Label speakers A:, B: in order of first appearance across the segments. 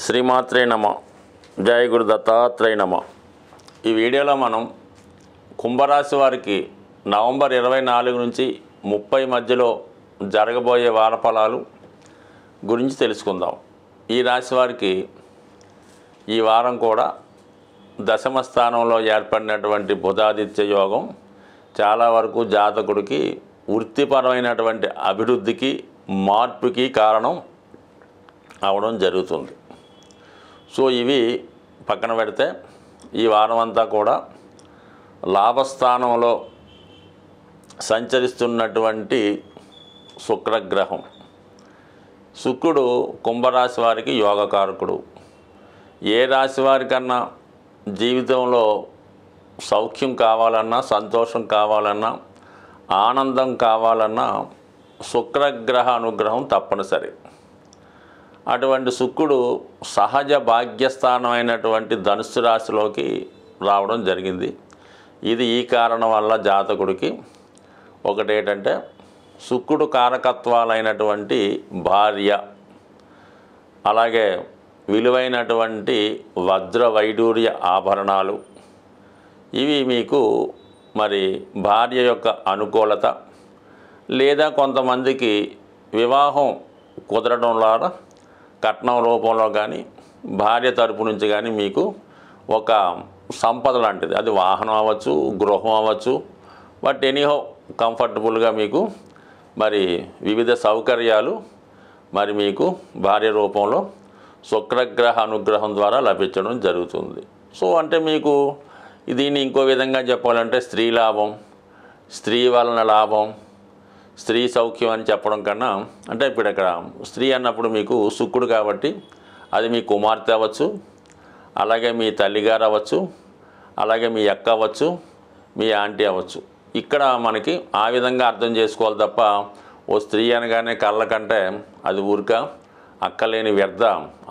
A: శ్రీమాత్రే నమ. జయ గురు దత్తాత్రేయ నమ. ఈ వీడియోలో మనం కుంభరాశి వారికి నవంబర్ 24 నుంచి 30 మధ్యలో జరగబోయే వారఫలాలు గురించి తెలుసుకుందాం. ఈ రాశి వారికి ఈ వారం కూడా దశమ స్థానంలో ఏర్పడినటువంటి బుధాదిత్య యోగం చాలా వరకు జాతకుడికి వృత్తిపరమైనటువంటి అభివృద్ధికి మార్పుకి కారణం అవడం జరుగుతుంది. సో ఇవి పక్కన పెడితే ఈ వారం అంతా కూడా లాభస్థానంలో సంచరిస్తున్నటువంటి శుక్రగ్రహం. శుక్రుడు కుంభరాశి వారికి యోగకారకుడు. ఏ రాశి వారికన్నా జీవితంలో సౌఖ్యం కావాలన్నా, సంతోషం కావాలన్నా, ఆనందం కావాలన్నా శుక్రగ్రహ అనుగ్రహం తప్పనిసరి. అటువంటి శుక్రుడు సహజ భాగ్యస్థానమైనటువంటి ధనుస్సు రాశిలోకి రావడం జరిగింది. ఇది ఈ కారణం వల్ల జాతకుడికి ఒకటేంటంటే శుక్రుడు కారకత్వాలైనటువంటి భార్య, అలాగే విలువైనటువంటి వజ్ర వైడూర్య ఆభరణాలు, ఇవి మీకు మరి భార్య యొక్క అనుకూలత, లేదా కొంతమందికి వివాహం కుదరడం ద్వారా కట్నం రూపంలో కానీ భార్య తరపు నుంచి కానీ మీకు ఒక సంపద లాంటిది, అది వాహనం అవ్వచ్చు, గృహం అవ్వచ్చు, బట్ ఎనీహో కంఫర్టబుల్గా మీకు మరి వివిధ సౌకర్యాలు మరి మీకు భార్య రూపంలో శుక్రగ్రహ అనుగ్రహం ద్వారా లభించడం జరుగుతుంది. సో అంటే మీకు దీన్ని ఇంకో విధంగా చెప్పాలంటే స్త్రీ లాభం, స్త్రీ వలన లాభం, స్త్రీ సౌఖ్యం అని చెప్పడం కన్నా, అంటే ఇప్పుడు ఇక్కడ స్త్రీ అన్నప్పుడు మీకు శుక్రుడు కాబట్టి అది మీ కుమార్తె అవ్వచ్చు, అలాగే మీ తల్లిగారు అవ్వచ్చు, అలాగే మీ అక్క అవ్వచ్చు, మీ ఆంటీ అవ్వచ్చు. ఇక్కడ మనకి ఆ విధంగా అర్థం చేసుకోవాలి తప్ప ఓ స్త్రీ అనగానే కళ్ళ కంటే అది ఊరిక అక్కలేని వ్యర్థ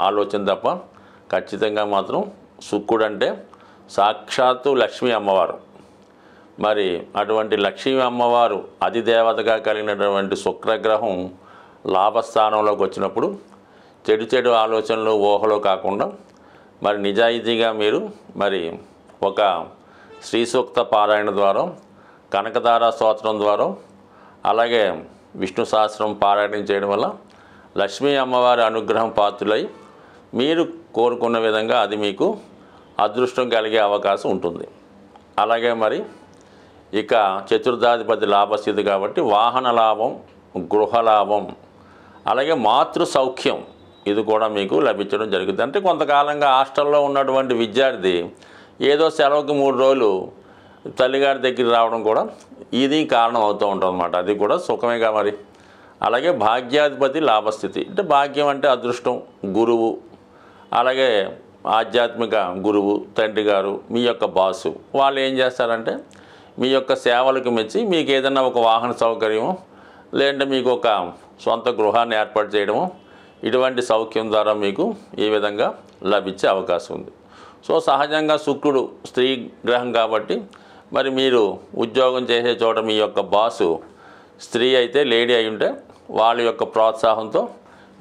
A: ఆలోచన తప్ప ఖచ్చితంగా మాత్రం శుక్రుడు అంటే సాక్షాత్తు లక్ష్మీ అమ్మవారు. మరి అటువంటి లక్ష్మీ అమ్మవారు అధిదేవతగా కలిగినటువంటి శుక్రగ్రహం లాభస్థానంలోకి వచ్చినప్పుడు చెడు ఆలోచనలు ఊహలో కాకుండా మరి నిజాయితీగా మీరు మరి ఒక శ్రీ సూక్త పారాయణ ద్వారా, కనకధార స్తోత్రం ద్వారా, అలాగే విష్ణు సహస్రం పారాయణం చేయడం వల్ల లక్ష్మీ అమ్మవారి అనుగ్రహం పాత్రులై మీరు కోరుకున్న విధంగా అది మీకు అదృష్టం కలిగే అవకాశం ఉంటుంది. అలాగే మరి ఇక చతుర్థాధిపతి లాభస్థితి కాబట్టి వాహన లాభం, గృహ లాభం, అలాగే మాతృ సౌఖ్యం ఇది కూడా మీకు లభించడం జరుగుతుంది. అంటే కొంతకాలంగా హాస్టల్లో ఉన్నటువంటి విద్యార్థి ఏదో సెలవుకి 3 రోజులు తల్లిగారి దగ్గరికి రావడం కూడా ఇది కారణం అవుతూ ఉంటుంది అన్నమాట. అది కూడా సుఖమేగా మరి. అలాగే భాగ్యాధిపతి లాభస్థితి అంటే భాగ్యం అంటే అదృష్టం, గురువు, అలాగే ఆధ్యాత్మిక గురువు, తండ్రి గారు, మీ యొక్క బాసు, వాళ్ళు ఏం చేస్తారంటే మీ యొక్క సేవలకు మెచ్చి మీకు ఏదైనా ఒక వాహన సౌకర్యము, లేదంటే మీకు ఒక సొంత గృహాన్ని ఏర్పాటు చేయడము, ఇటువంటి సౌఖ్యం ద్వారా మీకు ఈ విధంగా లభించే అవకాశం ఉంది. సో సహజంగా శుక్రుడు స్త్రీ గ్రహం కాబట్టి మరి మీరు ఉద్యోగం చేసే చోట మీ యొక్క బాసు స్త్రీ అయితే, లేడీ అయి ఉంటే వాళ్ళ యొక్క ప్రోత్సాహంతో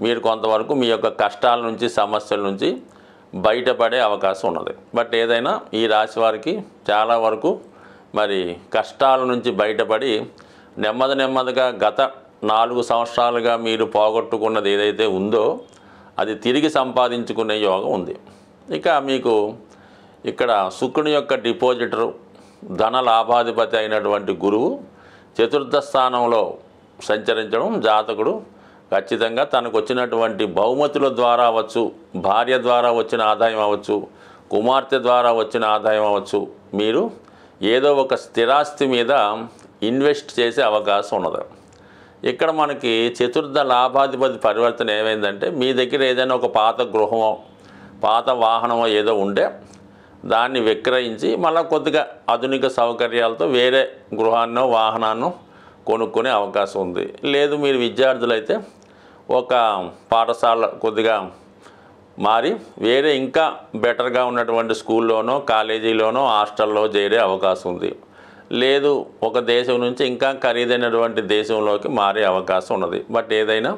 A: మీరు కొంతవరకు మీ యొక్క కష్టాల నుంచి, సమస్యల నుంచి బయటపడే అవకాశం ఉన్నది. బట్ ఏదైనా ఈ రాశి వారికి చాలా వరకు మరి కష్టాల నుంచి బయటపడి నెమ్మదిగా గత 4 సంవత్సరాలుగా మీరు పోగొట్టుకున్నది ఏదైతే ఉందో అది తిరిగి సంపాదించుకునే యోగం ఉంది. ఇక మీకు ఇక్కడ శుక్రుని యొక్క డిపాజిటరు, ధన లాభాధిపతి అయినటువంటి గురువు చతుర్థ స్థానంలో సంచరించడం జాతకుడు ఖచ్చితంగా తనకు వచ్చినటువంటి బహుమతుల ద్వారా అవ్వచ్చు, భార్య ద్వారా వచ్చిన ఆదాయం అవ్వచ్చు, కుమార్తె ద్వారా వచ్చిన ఆదాయం అవ్వచ్చు, మీరు ఏదో ఒక స్థిరాస్తి మీద ఇన్వెస్ట్ చేసే అవకాశం ఉన్నది. ఇక్కడ మనకి చతుర్థ లాభాధిపతి పరివర్తన ఏమైందంటే మీ దగ్గర ఏదైనా ఒక పాత గృహమో, పాత వాహనమో ఏదో ఉంటే దాన్ని విక్రయించి మళ్ళీ కొద్దిగా ఆధునిక సౌకర్యాలతో వేరే గృహాన్నో వాహనాన్నో కొనుక్కునే అవకాశం ఉంది. లేదు మీరు విద్యార్థులైతే ఒక పాఠశాల కొద్దిగా మారి వేరే ఇంకా బెటర్గా ఉన్నటువంటి స్కూల్లోనో, కాలేజీలోనో, హాస్టల్లో చేరే అవకాశం ఉంది. లేదు ఒక దేశం నుంచి ఇంకా ఖరీదైనటువంటి దేశంలోకి మారే అవకాశం ఉన్నది. బట్ ఏదైనా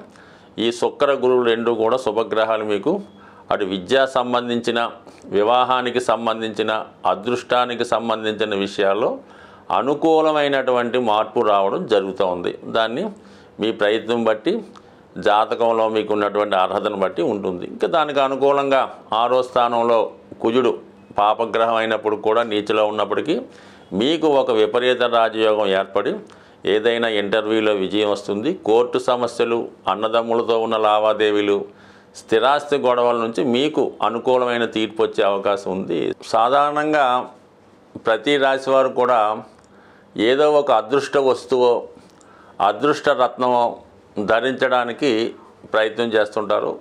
A: ఈ శుక్ర గురువులు రెండు కూడా శుభగ్రహాలు మీకు అటు విద్యా సంబంధించిన, వివాహానికి సంబంధించిన, అదృష్టానికి సంబంధించిన విషయాల్లో అనుకూలమైనటువంటి మార్పు రావడం జరుగుతూ ఉంది. దాన్ని మీ ప్రయత్నం బట్టి, జాతకంలో మీకు ఉన్నటువంటి అర్హతను బట్టి ఉంటుంది. ఇంకా దానికి అనుకూలంగా 6వ స్థానంలో కుజుడు పాపగ్రహం అయినప్పుడు కూడా నీచలో ఉన్నప్పటికీ మీకు ఒక విపరీత రాజయోగం ఏర్పడి ఏదైనా ఇంటర్వ్యూలో విజయం వస్తుంది. కోర్టు సమస్యలు, అన్నదమ్ములతో ఉన్న లావాదేవీలు, స్థిరాస్తి గొడవల నుంచి మీకు అనుకూలమైన తీర్పు వచ్చే అవకాశం ఉంది. సాధారణంగా ప్రతి రాశి వారు కూడా ఏదో ఒక అదృష్ట వస్తువో, అదృష్ట రత్నమో ధరించడానికి ప్రయత్నం చేస్తుంటారు.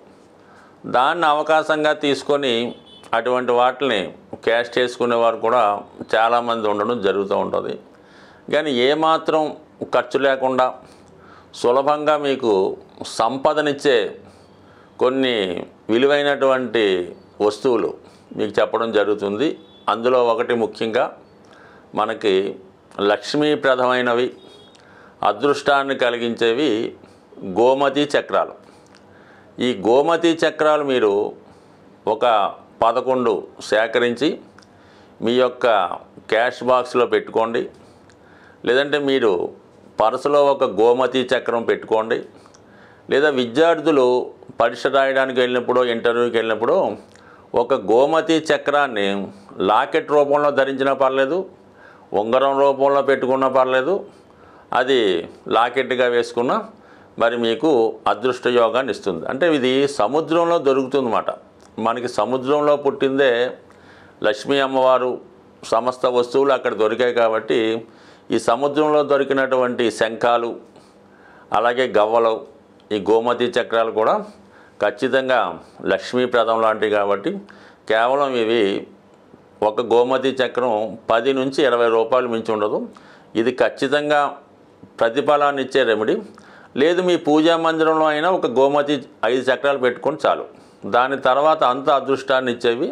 A: దాన్ని అవకాశంగా తీసుకొని అటువంటి వాటిని క్యాష్ చేసుకునేవారు కూడా చాలామంది ఉండడం జరుగుతూ ఉంటుంది. కానీ ఏమాత్రం ఖర్చు లేకుండా సులభంగా మీకు సంపదనిచ్చే కొన్ని విలువైనటువంటి వస్తువులు మీకు చెప్పడం జరుగుతుంది. అందులో ఒకటి ముఖ్యంగా మనకి లక్ష్మీప్రదమైనవి, అదృష్టాన్ని కలిగించేవి గోమతి చక్రాలు. ఈ గోమతి చక్రాలు మీరు ఒక 11 సేకరించి మీ యొక్క క్యాష్ బాక్స్లో పెట్టుకోండి. లేదంటే మీరు పర్సులో ఒక గోమతి చక్రం పెట్టుకోండి. లేదా విద్యార్థులు పరీక్ష రాయడానికి వెళ్ళినప్పుడు, ఇంటర్వ్యూకి వెళ్ళినప్పుడు ఒక గోమతి చక్రాన్ని లాకెట్ రూపంలో ధరించినా పర్లేదు, ఉంగరం రూపంలో పెట్టుకున్నా పర్లేదు, అది లాకెట్గా వేసుకున్నా మరి మీకు అదృష్ట యోగాన్ని ఇస్తుంది. అంటే ఇది సముద్రంలో దొరుకుతుందన్నమాట. మనకి సముద్రంలో పుట్టిందే లక్ష్మీ అమ్మవారు, సమస్త వస్తువులు అక్కడ దొరికాయి. కాబట్టి ఈ సముద్రంలో దొరికినటువంటి శంఖాలు, అలాగే గవ్వలు, ఈ గోమతి చక్రాలు కూడా ఖచ్చితంగా లక్ష్మీప్రదం లాంటివి. కాబట్టి కేవలం ఇవి ఒక గోమతి చక్రం 10 నుంచి 20 రూపాయలు మించి ఉండదు. ఇది ఖచ్చితంగా ప్రతిఫలాన్ని ఇచ్చే రెమెడీ. లేదు మీ పూజా మందిరంలో అయినా ఒక గోమతి 5 చక్రాలు పెట్టుకొని చాలు. దాని తర్వాత అంత అదృష్టాన్ని ఇచ్చేవి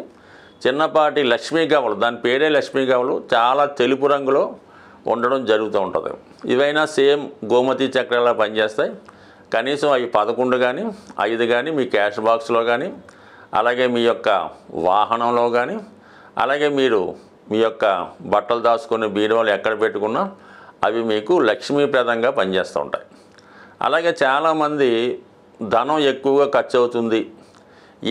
A: చిన్నపాటి లక్ష్మీ గవ్వలు, దాని పేరే లక్ష్మీ గవ్వలు, చాలా తెలుపు రంగులో ఉండడం జరుగుతూ ఉంటుంది. ఇవైనా సేమ్ గోమతి చక్రాలా పనిచేస్తాయి. కనీసం అవి 11 కానీ 5 కానీ మీ క్యాష్ బాక్స్లో కానీ, అలాగే మీ యొక్క వాహనంలో కానీ, అలాగే మీరు మీ యొక్క బట్టలు దాచుకునే బీరువాలు ఎక్కడ పెట్టుకున్నా అవి మీకు లక్ష్మీప్రదంగా పనిచేస్తూ ఉంటాయి. అలాగే చాలామంది ధనం ఎక్కువగా ఖర్చు అవుతుంది,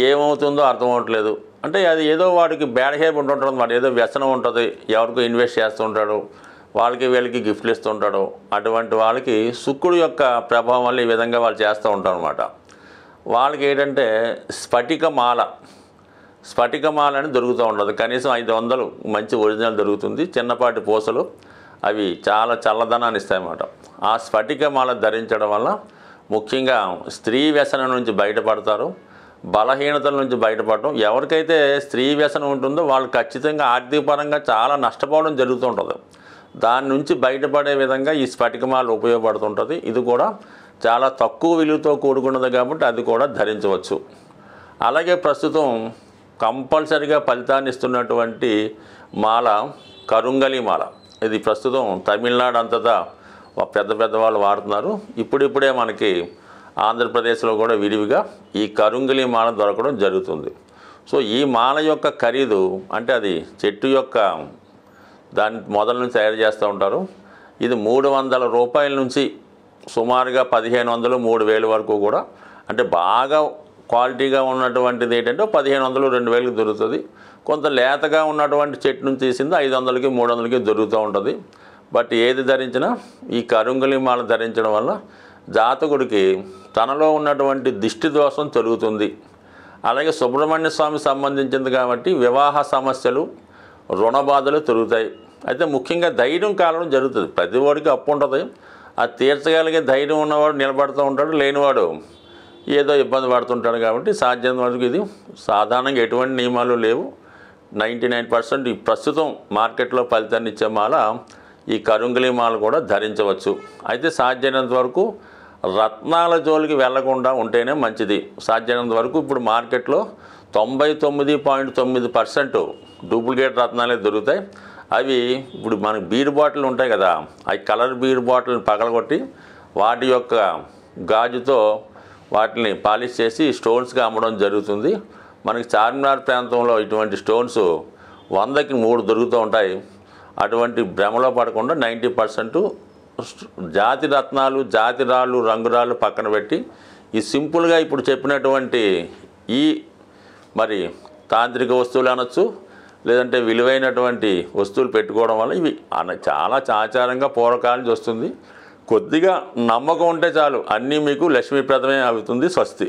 A: ఏమవుతుందో అర్థం అవ్వట్లేదు. అంటే అది ఏదో వాడికి బ్యాడ్ హ్యాబిట్ ఉంటుంది, వాడు ఏదో వ్యసనం ఉంటుంది, ఎవరికో ఇన్వెస్ట్ చేస్తుంటాడు, వాళ్ళకి వీళ్ళకి గిఫ్ట్లు ఇస్తుంటాడు. అటువంటి వాళ్ళకి శుక్రుడు యొక్క ప్రభావం వల్ల ఈ విధంగా వాళ్ళు చేస్తూ ఉంటారు అనమాట. వాళ్ళకి ఏంటంటే స్ఫటికమాల అని దొరుకుతూ ఉంటుంది. కనీసం 500 మంచి ఒరిజినల్ దొరుకుతుంది. చిన్నపాటి పూసలు, అవి చాలా చల్లదనాన్ని ఇస్తాయన్నమాట. ఆ స్ఫటికమాల ధరించడం వల్ల ముఖ్యంగా స్త్రీ వ్యసనం నుంచి బయటపడతారు, బలహీనతల నుంచి బయటపడటం. ఎవరికైతే స్త్రీ వ్యసనం ఉంటుందో వాళ్ళు ఖచ్చితంగా ఆర్థికపరంగా చాలా నష్టపోవడం జరుగుతూ ఉంటుంది. దాని నుంచి బయటపడే విధంగా ఈ స్ఫటికమాల ఉపయోగపడుతుంటుంది. ఇది కూడా చాలా తక్కువ విలువతో కూడుకున్నది కాబట్టి అది కూడా ధరించవచ్చు. అలాగే ప్రస్తుతం కంపల్సరిగా ఫలితాన్ని ఇస్తున్నటువంటి మాల కరుంగలి మాల. ఇది ప్రస్తుతం తమిళనాడు అంతటా పెద్ద వాళ్ళు వాడుతున్నారు. ఇప్పుడిప్పుడే మనకి ఆంధ్రప్రదేశ్లో కూడా విరివిగా ఈ కరుంగలి మాల దొరకడం జరుగుతుంది. సో ఈ మాల యొక్క ఖరీదు అంటే అది చెట్టు యొక్క దాని మొదల నుంచి తయారు చేస్తూ ఉంటారు. ఇది 300 రూపాయల నుంచి సుమారుగా 1500, 3000 వరకు కూడా, అంటే బాగా క్వాలిటీగా ఉన్నటువంటిది ఏంటంటే 1500, 2000కి దొరుకుతుంది. కొంత లేతగా ఉన్నటువంటి చెట్టు నుంచి తీసింది 500కి, 300కి దొరుకుతూ ఉంటుంది. బట్ ఏది ధరించినా ఈ కరుంగలి మాల ధరించడం వల్ల జాతకుడికి తనలో ఉన్నటువంటి దిష్టి దోషం తొలుగుతుంది. అలాగే సుబ్రహ్మణ్య స్వామి సంబంధించింది కాబట్టి వివాహ సమస్యలు, రుణ బాధలు తొలుగుతాయి. అయితే ముఖ్యంగా ధైర్యం కాలడం జరుగుతుంది. ప్రతి వాడికి అప్పు ఉంటుంది, అది తీర్చగలిగే ధైర్యం ఉన్నవాడు నిలబడుతూ ఉంటాడు, లేనివాడు ఏదో ఇబ్బంది పడుతుంటాడు. కాబట్టి సాధ్యం వరకు ఇది సాధారణంగా ఎటువంటి నియమాలు లేవు. 99% ఈ ప్రస్తుతం మార్కెట్లో ఫలితాన్ని ఇచ్చే మాల ఈ కరుంగలి మాల కూడా ధరించవచ్చు. అయితే సాధ్యమైనంత వరకు రత్నాల జోలికి వెళ్లకుండా ఉంటేనే మంచిది. సాధ్యమైనంత వరకు ఇప్పుడు మార్కెట్లో 99.9% డూప్లికేట్ రత్నాలే దొరుకుతాయి. అవి ఇప్పుడు మనకి బీర్ బాటిల్ ఉంటాయి కదా, అవి కలర్ బీర్ బాటిల్ని పగలగొట్టి వాటి యొక్క గాజుతో వాటిని పాలిష్ చేసి స్టోన్స్గా అమ్మడం జరుగుతుంది. మనకి చార్మినార్ ప్రాంతంలో ఇటువంటి స్టోన్స్ 100కి 3 దొరుకుతూ ఉంటాయి. అటువంటి భ్రమలో పడకుండా 90% జాతి రత్నాలు, జాతి రాళ్ళు, రంగురాళ్ళు పక్కన పెట్టి ఈ సింపుల్గా ఇప్పుడు చెప్పినటువంటి ఈ మరి తాంత్రిక వస్తువులు అనొచ్చు, లేదంటే విలువైనటువంటి వస్తువులు పెట్టుకోవడం వల్ల ఇవి చాలా ఆచారంగా పూర్వకాలం నుంచి వస్తుంది. కొద్దిగా నమ్మకం ఉంటే చాలు, అన్నీ మీకు లక్ష్మీప్రదమే అవుతుంది. స్వస్తి.